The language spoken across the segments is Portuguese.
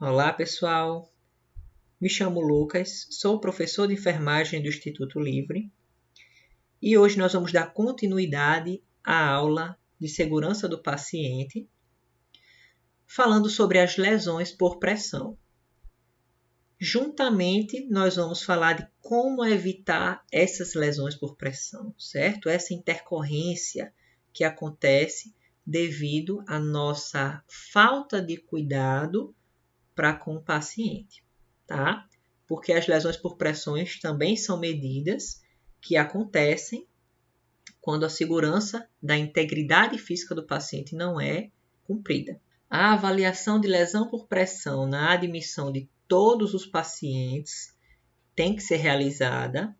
Olá, pessoal. Me chamo Lucas, sou professor de enfermagem do Instituto Livre e hoje nós vamos dar continuidade à aula de segurança do paciente, falando sobre as lesões por pressão. Juntamente, nós vamos falar de como evitar essas lesões por pressão, certo? Essa intercorrência que acontece devido à nossa falta de cuidado para com o paciente, tá? Porque as lesões por pressões também são medidas que acontecem quando a segurança da integridade física do paciente não é cumprida. A avaliação de lesão por pressão na admissão de todos os pacientes tem que ser realizada.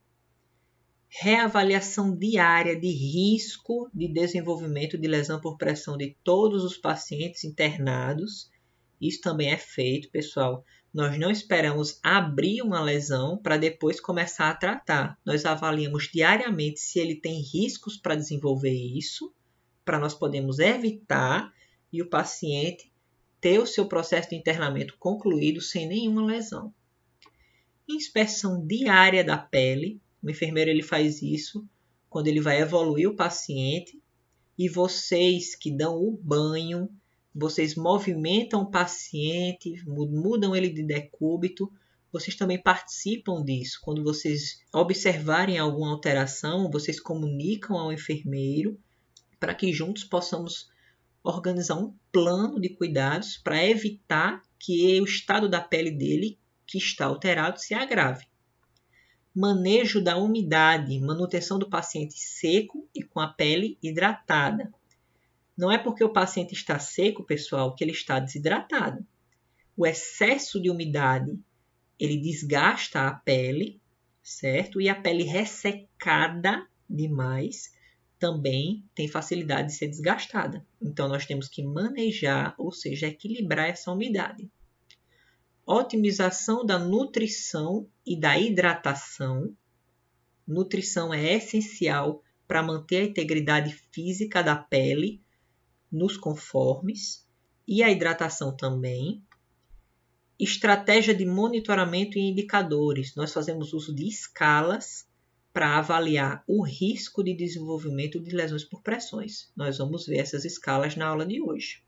Reavaliação diária de risco de desenvolvimento de lesão por pressão de todos os pacientes internados. Isso também é feito, pessoal. Nós não esperamos abrir uma lesão para depois começar a tratar. Nós avaliamos diariamente se ele tem riscos para desenvolver isso, para nós podermos evitar e o paciente ter o seu processo de internamento concluído sem nenhuma lesão. Inspeção diária da pele. O enfermeiro ele faz isso quando ele vai evoluir o paciente e vocês que dão o banho, vocês movimentam o paciente, mudam ele de decúbito, vocês também participam disso. Quando vocês observarem alguma alteração, vocês comunicam ao enfermeiro para que juntos possamos organizar um plano de cuidados para evitar que o estado da pele dele, que está alterado, se agrave. Manejo da umidade, manutenção do paciente seco e com a pele hidratada. Não é porque o paciente está seco, pessoal, que ele está desidratado. O excesso de umidade, ele desgasta a pele, certo? E a pele ressecada demais também tem facilidade de ser desgastada. Então, nós temos que manejar, ou seja, equilibrar essa umidade. Otimização da nutrição e da hidratação. Nutrição é essencial para manter a integridade física da pele nos conformes e a hidratação também. Estratégia de monitoramento e indicadores. Nós fazemos uso de escalas para avaliar o risco de desenvolvimento de lesões por pressões. Nós vamos ver essas escalas na aula de hoje.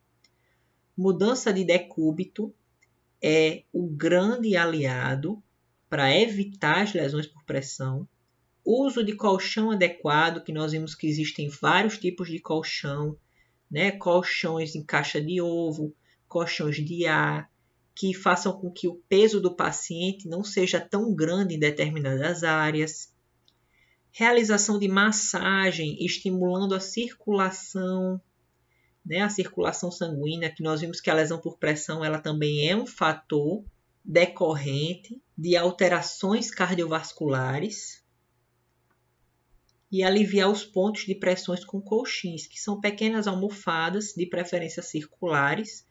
Mudança de decúbito é o grande aliado para evitar as lesões por pressão. Uso de colchão adequado, que nós vimos que existem vários tipos de colchão, né? Colchões em caixa de ovo, colchões de ar, que façam com que o peso do paciente não seja tão grande em determinadas áreas. Realização de massagem, estimulando a circulação, né? A circulação sanguínea, que nós vimos que a lesão por pressão ela também é um fator decorrente de alterações cardiovasculares. E aliviar os pontos de pressões com colchins, que são pequenas almofadas, de preferência circulares,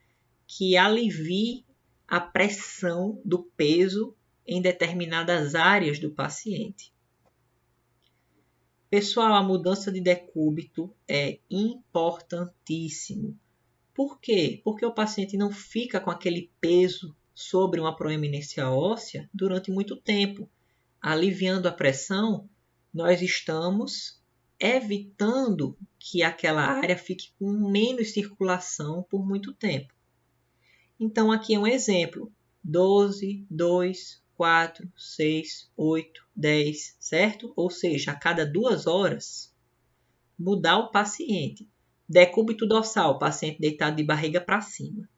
que aliviem a pressão do peso em determinadas áreas do paciente. Pessoal, a mudança de decúbito é importantíssimo. Por quê? Porque o paciente não fica com aquele peso sobre uma proeminência óssea durante muito tempo. Aliviando a pressão, nós estamos evitando que aquela área fique com menos circulação por muito tempo. Então, aqui é um exemplo. 12, 2, 4, 6, 8, 10, certo? Ou seja, a cada 2 horas, mudar o paciente. Decúbito dorsal, paciente deitado de barriga para cima.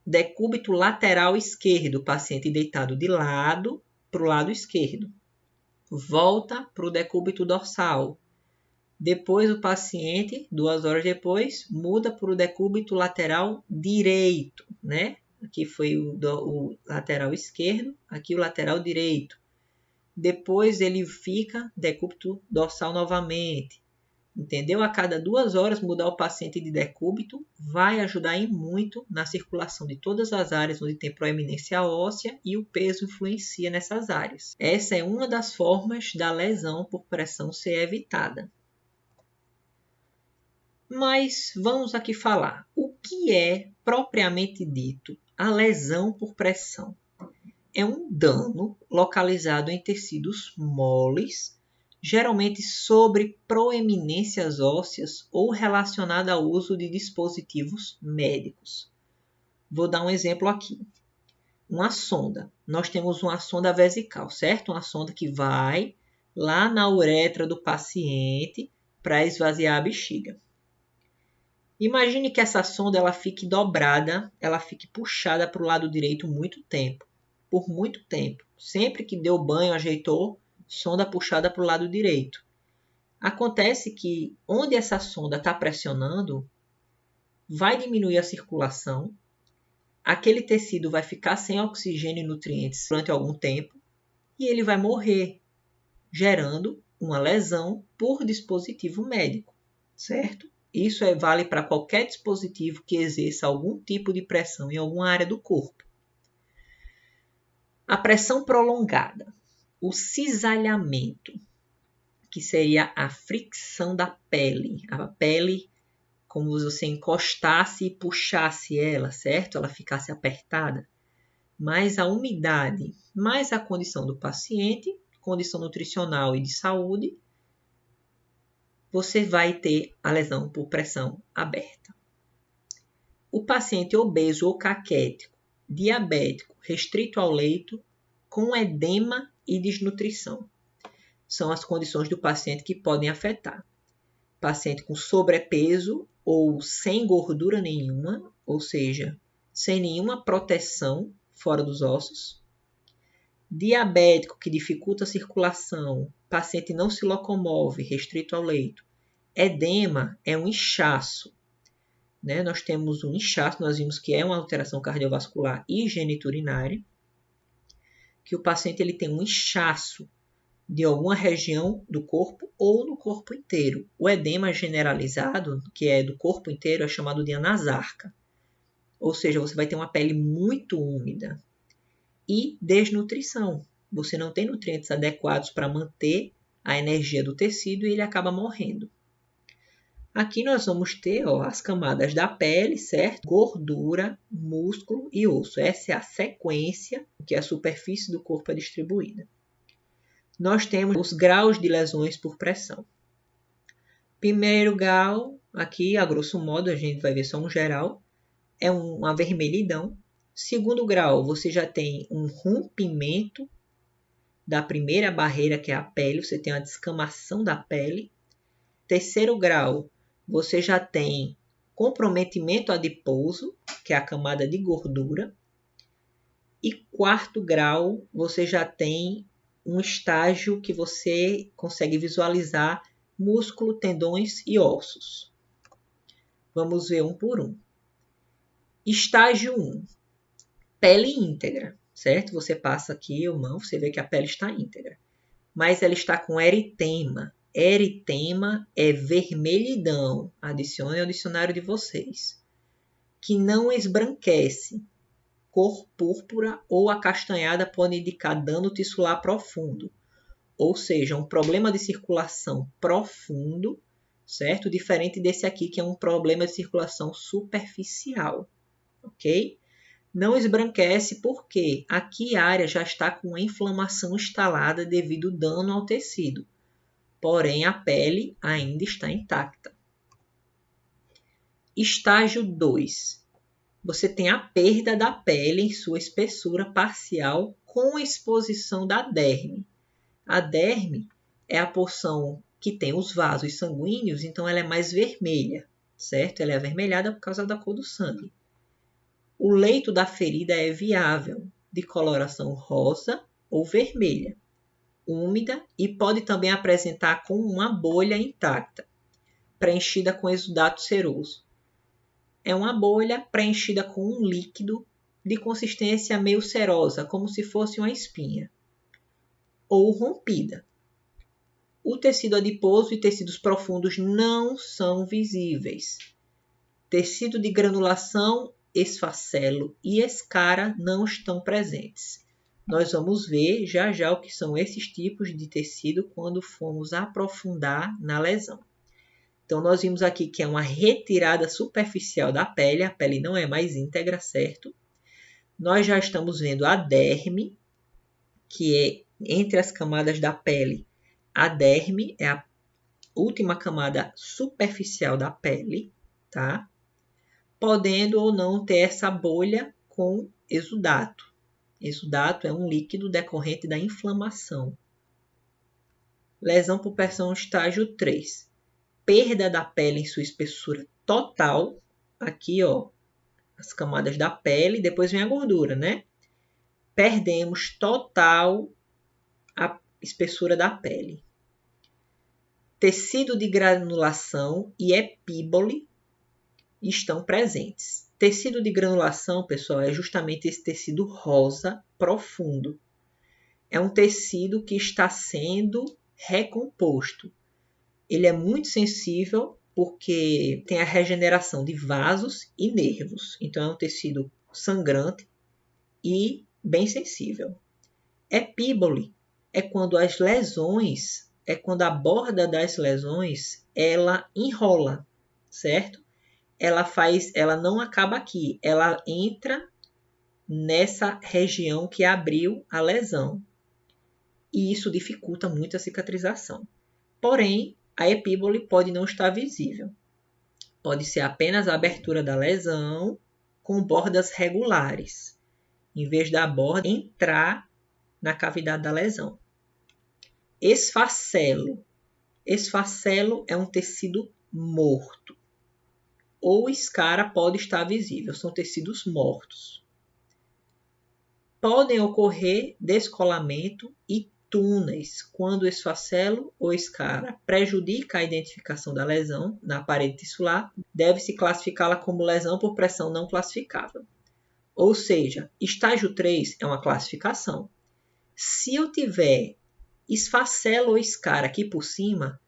Decúbito lateral esquerdo, paciente deitado de lado para o lado esquerdo. Volta para o decúbito dorsal. Depois o paciente, 2 horas depois, muda para o decúbito lateral direito, né? Aqui foi o lateral esquerdo, aqui o lateral direito. Depois ele fica decúbito dorsal novamente. Entendeu? A cada 2 horas mudar o paciente de decúbito vai ajudar em muito na circulação de todas as áreas onde tem proeminência óssea e o peso influencia nessas áreas. Essa é uma das formas da lesão por pressão ser evitada. Mas vamos aqui falar o que é propriamente dito A lesão por pressão é um dano localizado em tecidos moles, geralmente sobre proeminências ósseas ou relacionada ao uso de dispositivos médicos. Vou dar um exemplo aqui. Uma sonda. Nós temos uma sonda vesical, certo? Uma sonda que vai lá na uretra do paciente para esvaziar a bexiga. Imagine que essa sonda ela fique dobrada, ela fique puxada para o lado direito muito tempo. Por muito tempo. Sempre que deu banho, ajeitou, sonda puxada para o lado direito. Acontece que onde essa sonda está pressionando, vai diminuir a circulação, aquele tecido vai ficar sem oxigênio e nutrientes durante algum tempo e ele vai morrer, gerando uma lesão por dispositivo médico, certo? Isso vale para qualquer dispositivo que exerça algum tipo de pressão em alguma área do corpo. A pressão prolongada, o cisalhamento, que seria a fricção da pele. A pele, como se você encostasse e puxasse ela, certo? Ela ficasse apertada. Mais a umidade, mais a condição do paciente, condição nutricional e de saúde, você vai ter a lesão por pressão aberta. O paciente obeso ou caquético, diabético, restrito ao leito, com edema e desnutrição. São as condições do paciente que podem afetar. Paciente com sobrepeso ou sem gordura nenhuma, ou seja, sem nenhuma proteção fora dos ossos. Diabético que dificulta a circulação, paciente não se locomove, restrito ao leito. Edema é um inchaço. Nós temos um inchaço, nós vimos que é uma alteração cardiovascular e geniturinária, que o paciente ele tem um inchaço de alguma região do corpo ou no corpo inteiro. O edema generalizado, que é do corpo inteiro, é chamado de anasarca. Ou seja, você vai ter uma pele muito úmida. E desnutrição. Você não tem nutrientes adequados para manter a energia do tecido e ele acaba morrendo. Aqui nós vamos ter as camadas da pele, certo? Gordura, músculo e osso. Essa é a sequência que a superfície do corpo é distribuída. Nós temos os graus de lesões por pressão. Primeiro grau, aqui a grosso modo, a gente vai ver só um geral, é uma vermelhidão. Segundo grau, você já tem um rompimento da primeira barreira, que é a pele, você tem a descamação da pele. Terceiro grau, você já tem comprometimento adiposo, que é a camada de gordura. E quarto grau, você já tem um estágio que você consegue visualizar músculo, tendões e ossos. Vamos ver um por um. Estágio 1, pele íntegra, certo? Você passa aqui a mão, você vê que a pele está íntegra. Mas ela está com eritema. Eritema é vermelhidão. Adicione ao dicionário de vocês. Que não esbranquece. Cor púrpura ou acastanhada pode indicar dano tissular profundo. Ou seja, um problema de circulação profundo, certo? Diferente desse aqui, que é um problema de circulação superficial. Ok? Não esbranquece porque aqui a área já está com inflamação instalada devido ao dano ao tecido. Porém, a pele ainda está intacta. Estágio 2. Você tem a perda da pele em sua espessura parcial com exposição da derme. A derme é a porção que tem os vasos sanguíneos, então ela é mais vermelha, certo? Ela é avermelhada por causa da cor do sangue. O leito da ferida é viável, de coloração rosa ou vermelha, úmida e pode também apresentar com uma bolha intacta, preenchida com exudato seroso. É uma bolha preenchida com um líquido de consistência meio serosa, como se fosse uma espinha, ou rompida. O tecido adiposo e tecidos profundos não são visíveis. Tecido de granulação, esfacelo e escara não estão presentes. Nós vamos ver já já o que são esses tipos de tecido quando formos aprofundar na lesão. Então, nós vimos aqui que é uma retirada superficial da pele. A pele não é mais íntegra, certo? nós já estamos vendo a derme, que é entre as camadas da pele. A derme é a última camada superficial da pele, tá? Podendo ou não ter essa bolha com exudato. Exudato é um líquido decorrente da inflamação. Lesão por pressão estágio 3. Perda da pele em sua espessura total. Aqui, ó, as camadas da pele, depois vem a gordura, né? Perdemos total a espessura da pele. Tecido de granulação e epíbole estão presentes. Tecido de granulação, pessoal, é justamente esse tecido rosa profundo. É um tecido que está sendo recomposto. Ele é muito sensível porque tem a regeneração de vasos e nervos. Então, é um tecido sangrante e bem sensível. Epíbole é quando as lesões, é quando a borda das lesões, ela enrola, certo? Ela não acaba aqui, ela entra nessa região que abriu a lesão. E isso dificulta muito a cicatrização. Porém, a epíbole pode não estar visível. Pode ser apenas a abertura da lesão com bordas regulares, em vez da borda entrar na cavidade da lesão. Esfacelo. Esfacelo é um tecido morto. Ou escara pode estar visível, são tecidos mortos. Podem ocorrer descolamento e túneis quando o esfacelo ou escara prejudica a identificação da lesão na parede tissular, deve-se classificá-la como lesão por pressão não classificável. Ou seja, estágio 3 é uma classificação. Se eu tiver esfacelo ou escara aqui por cima,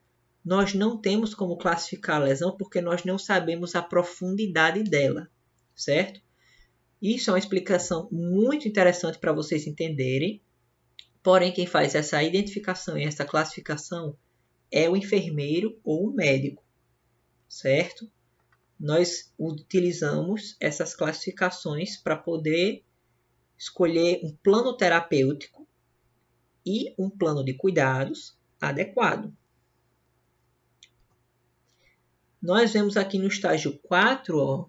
nós não temos como classificar a lesão porque nós não sabemos a profundidade dela, certo? Isso é uma explicação muito interessante para vocês entenderem. Porém, quem faz essa identificação e essa classificação é o enfermeiro ou o médico, certo? Nós utilizamos essas classificações para poder escolher um plano terapêutico e um plano de cuidados adequado. Nós vemos aqui no estágio 4, ó,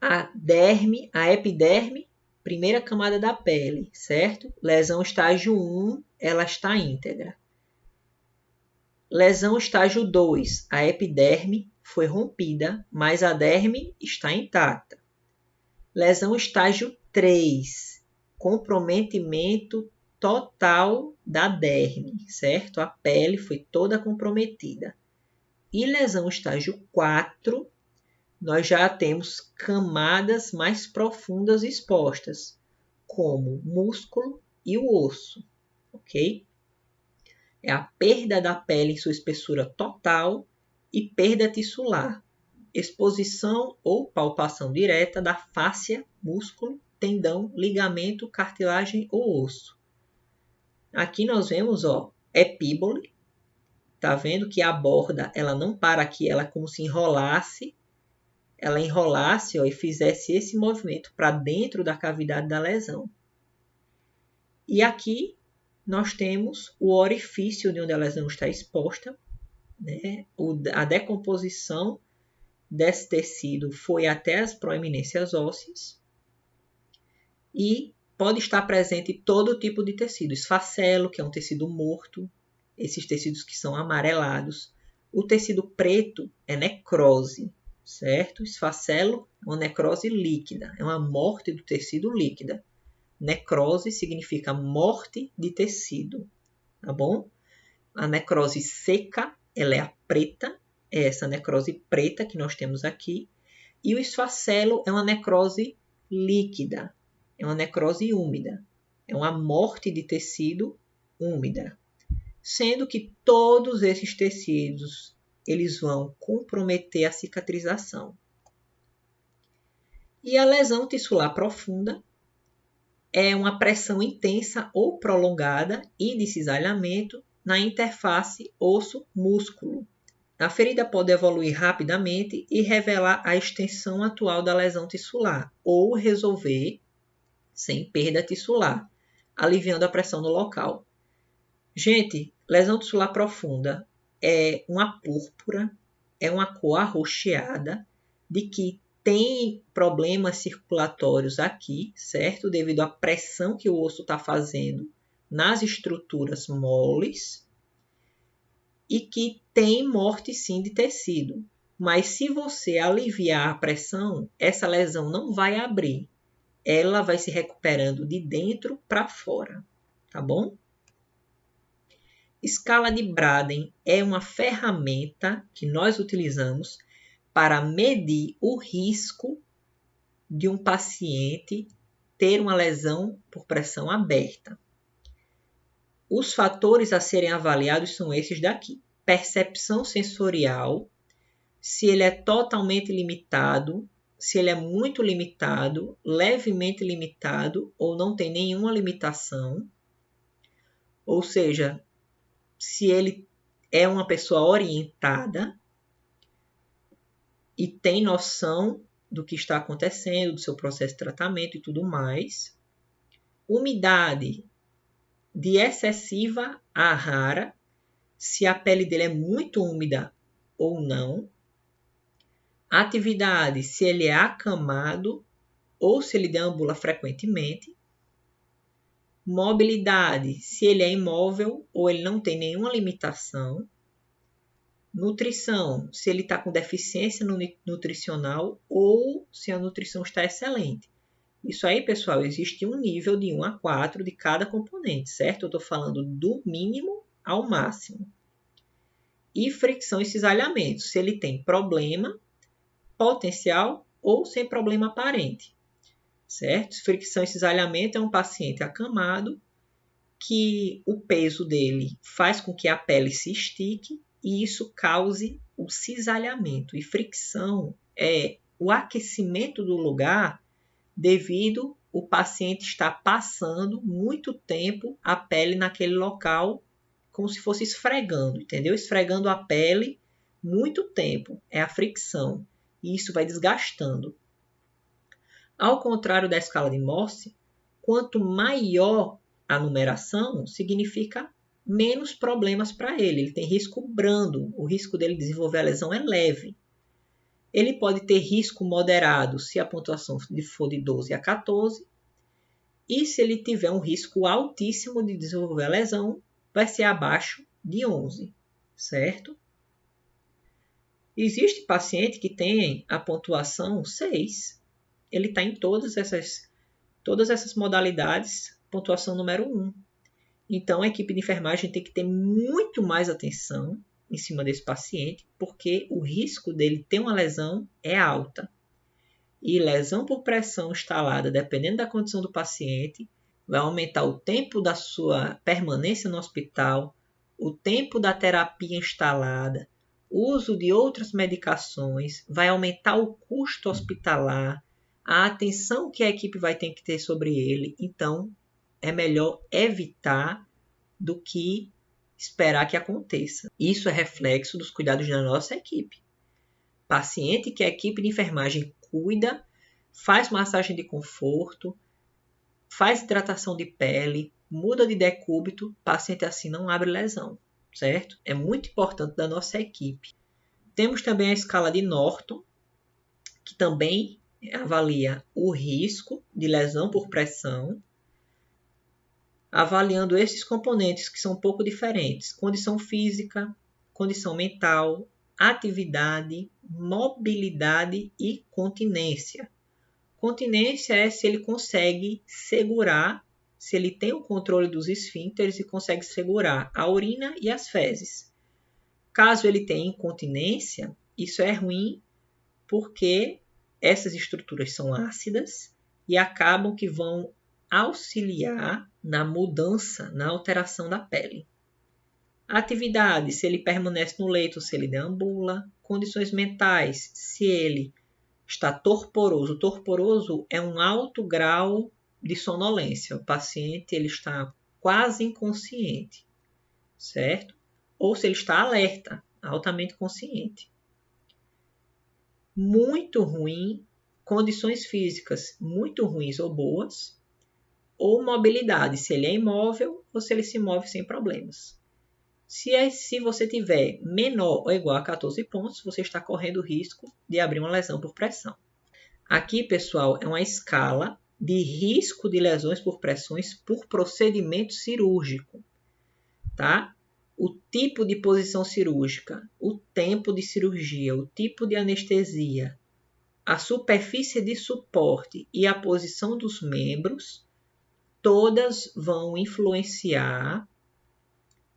a derme, a epiderme, primeira camada da pele, certo? Lesão estágio 1, ela está íntegra. Lesão estágio 2, a epiderme foi rompida, mas a derme está intacta. Lesão estágio 3, comprometimento total da derme, certo? A pele foi toda comprometida. E lesão estágio 4, nós já temos camadas mais profundas expostas, como o músculo e o osso, ok? É a perda da pele em sua espessura total e perda tissular, exposição ou palpação direta da fáscia, músculo, tendão, ligamento, cartilagem ou osso. Aqui nós vemos, ó, epíbole. Tá vendo que a borda, ela não para aqui, ela é como se enrolasse. Ela enrolasse, ó, e fizesse esse movimento para dentro da cavidade da lesão. E aqui nós temos o orifício de onde a lesão está exposta, né? A decomposição desse tecido foi até as proeminências ósseas e pode estar presente todo tipo de tecido. Esfacelo, que é um tecido morto, esses tecidos que são amarelados. O tecido preto é necrose, certo? Esfacelo é uma necrose líquida, é uma morte do tecido líquida. Necrose significa morte de tecido, tá bom? A necrose seca, ela é a preta, é essa necrose preta que nós temos aqui. E o esfacelo é uma necrose líquida, é uma necrose úmida, é uma morte de tecido úmida. Sendo que todos esses tecidos, eles vão comprometer a cicatrização. E a lesão tissular profunda é uma pressão intensa ou prolongada e de cisalhamento na interface osso-músculo. A ferida pode evoluir rapidamente e revelar a extensão atual da lesão tissular ou resolver sem perda tissular, aliviando a pressão no local. Gente, lesão tissular profunda é uma púrpura, é uma cor arroxeada, de que tem problemas circulatórios aqui, certo? Devido à pressão que o osso está fazendo nas estruturas moles, e que tem morte sim de tecido. Mas se você aliviar a pressão, essa lesão não vai abrir. Ela vai se recuperando de dentro para fora, tá bom? Escala de Braden é uma ferramenta que nós utilizamos para medir o risco de um paciente ter uma lesão por pressão aberta. Os fatores a serem avaliados são esses daqui. Percepção sensorial, se ele é totalmente limitado, se ele é muito limitado, levemente limitado ou não tem nenhuma limitação. Ou seja, se ele é uma pessoa orientada e tem noção do que está acontecendo, do seu processo de tratamento e tudo mais. Umidade de excessiva a rara, se a pele dele é muito úmida ou não. Atividade, se ele é acamado ou se ele deambula frequentemente. Mobilidade, se ele é imóvel ou ele não tem nenhuma limitação. Nutrição, se ele está com deficiência nutricional ou se a nutrição está excelente. Isso aí, pessoal, existe um nível de 1 a 4 de cada componente, certo? Eu estou falando do mínimo ao máximo. E fricção e cisalhamento, se ele tem problema potencial ou sem problema aparente, certo? Fricção e cisalhamento é um paciente acamado que o peso dele faz com que a pele se estique e isso cause o cisalhamento. E fricção é o aquecimento do lugar devido o paciente estar passando muito tempo a pele naquele local como se fosse esfregando, entendeu? Esfregando a pele muito tempo. É a fricção. E isso vai desgastando. Ao contrário da escala de Morse, quanto maior a numeração, significa menos problemas para ele. Ele tem risco brando. O risco dele desenvolver a lesão é leve. Ele pode ter risco moderado se a pontuação for de 12 a 14. E se ele tiver um risco altíssimo de desenvolver a lesão, vai ser abaixo de 11, certo? Existe paciente que tem a pontuação 6. Ele está em todas essas modalidades, pontuação número 1. Então, a equipe de enfermagem tem que ter muito mais atenção em cima desse paciente, porque o risco dele ter uma lesão é alta. E lesão por pressão instalada, dependendo da condição do paciente, vai aumentar o tempo da sua permanência no hospital, o tempo da terapia instalada, o uso de outras medicações, vai aumentar o custo hospitalar, a atenção que a equipe vai ter que ter sobre ele. Então, é melhor evitar do que esperar que aconteça. Isso é reflexo dos cuidados da nossa equipe. Paciente que a equipe de enfermagem cuida, faz massagem de conforto, faz hidratação de pele, muda de decúbito, paciente assim não abre lesão, certo? É muito importante da nossa equipe. Temos também a escala de Norton, que também avalia o risco de lesão por pressão, avaliando esses componentes que são um pouco diferentes: condição física, condição mental, atividade, mobilidade e continência. Continência é se ele consegue segurar, se ele tem o controle dos esfíncteres e consegue segurar a urina e as fezes. Caso ele tenha incontinência, isso é ruim porque essas estruturas são ácidas e acabam que vão auxiliar na mudança, na alteração da pele. Atividade, se ele permanece no leito, se ele deambula. Condições mentais, se ele está torporoso. Torporoso é um alto grau de sonolência. O paciente ele está quase inconsciente, certo? Ou se ele está alerta, altamente consciente. Muito ruim, condições físicas muito ruins ou boas. ou mobilidade, se ele é imóvel ou se ele se move sem problemas. Se você tiver menor ou igual a 14 pontos, você está correndo o risco de abrir uma lesão por pressão. Aqui, pessoal, é uma escala de risco de lesões por pressões por procedimento cirúrgico, tá? O tipo de posição cirúrgica, o tempo de cirurgia, o tipo de anestesia, a superfície de suporte e a posição dos membros, todas vão influenciar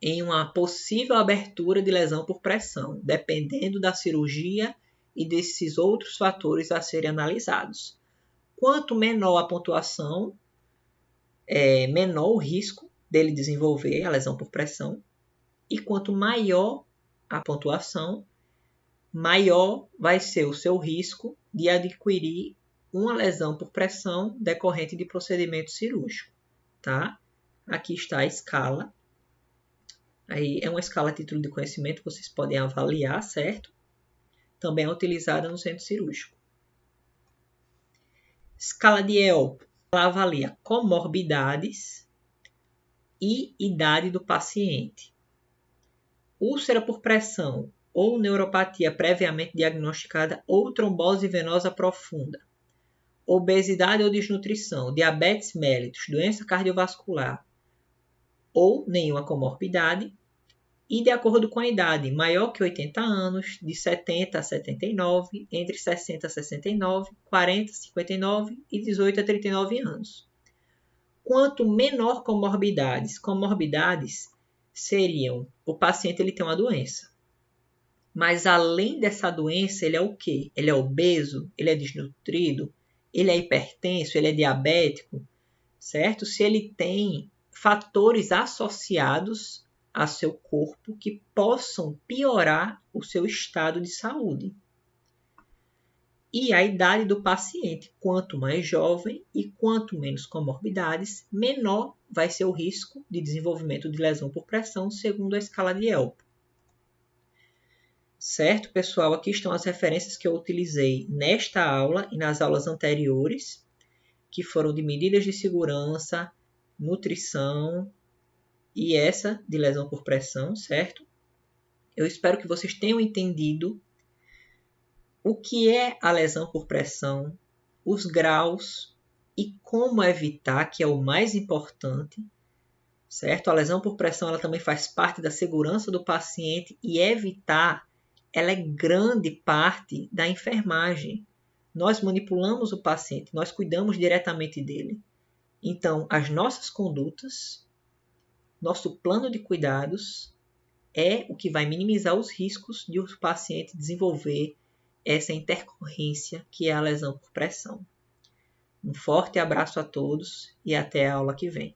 em uma possível abertura de lesão por pressão, dependendo da cirurgia e desses outros fatores a serem analisados. Quanto menor a pontuação, menor o risco dele desenvolver a lesão por pressão, e quanto maior a pontuação, maior vai ser o seu risco de adquirir uma lesão por pressão decorrente de procedimento cirúrgico, tá? Aqui está a escala. Aí é uma escala a título de conhecimento, vocês podem avaliar, certo? Também é utilizada no centro cirúrgico. Escala de ELP, ela avalia comorbidades e idade do paciente. Úlcera por pressão ou neuropatia previamente diagnosticada ou trombose venosa profunda, obesidade ou desnutrição, diabetes mellitus, doença cardiovascular ou nenhuma comorbidade, e de acordo com a idade, maior que 80 anos, de 70 a 79, entre 60 a 69, 40 a 59 e 18 a 39 anos. Quanto menor comorbidades seriam, o paciente ele tem uma doença. Mas além dessa doença, ele é o quê? Ele é obeso? Ele é desnutrido? Ele é hipertenso? Ele é diabético? Certo? Se ele tem fatores associados a seu corpo que possam piorar o seu estado de saúde. E a idade do paciente, quanto mais jovem e quanto menos comorbidades, menor vai ser o risco de desenvolvimento de lesão por pressão, segundo a escala de ELP. Certo, pessoal? Aqui estão as referências que eu utilizei nesta aula e nas aulas anteriores, que foram de medidas de segurança, nutrição e essa de lesão por pressão, certo? Eu espero que vocês tenham entendido o que é a lesão por pressão, os graus e como evitar, que é o mais importante, certo? A lesão por pressão ela também faz parte da segurança do paciente e evitar, ela é grande parte da enfermagem. Nós manipulamos o paciente, nós cuidamos diretamente dele. Então, as nossas condutas, nosso plano de cuidados é o que vai minimizar os riscos de o paciente desenvolver essa intercorrência que é a lesão por pressão. Um forte abraço a todos e até a aula que vem.